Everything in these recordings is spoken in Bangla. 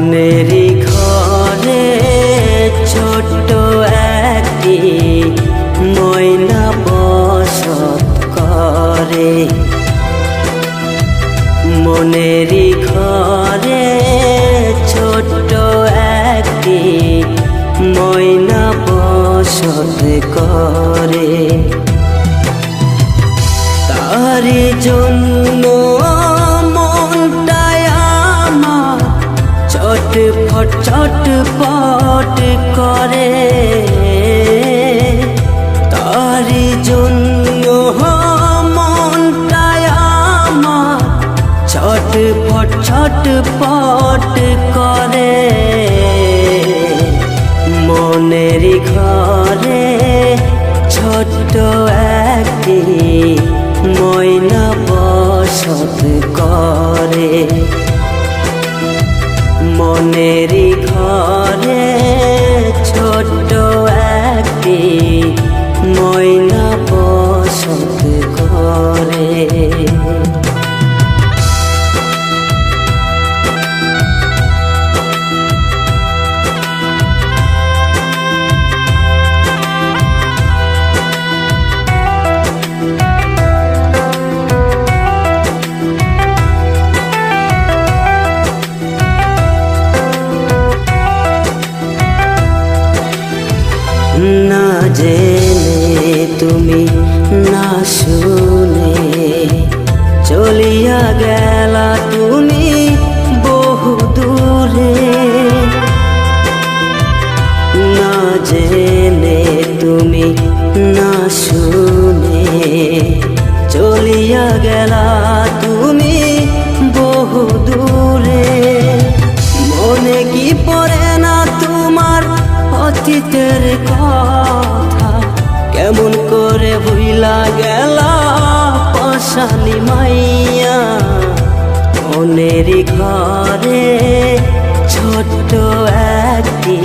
মনেরই ঘরে ছোট্ট একটি ময়না বসত করে। মনেরই ঘরে ছোট্ট একটি ময়না বসত করে। তারি জন্য মনটায় আমার ছটফট ছটফট করে। তারি জন্য মনটায় আমার ছটফট ছটফট করে। মনেরই ঘরে ছোট্ট একটি ময়না বসত করে। মনেরই ঘরে ছোট্ট একটি ময়না বসত করে। না জেনে তুমি না শুনে চলিয়া গেলা তুমি বহু দূরে। না জেনে তুমি না শুনে চলিয়া গেলা তুমি বহু দূরে। মনে কি পড়ে না তোমার অতীতের কথা? কেমন করে ভুইলা গেলা পাশানি মাইয়া? মনেরই ঘরে ছোট্ট একটি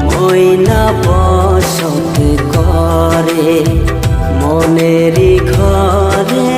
ময়না বসত করে। মনেরই ঘরে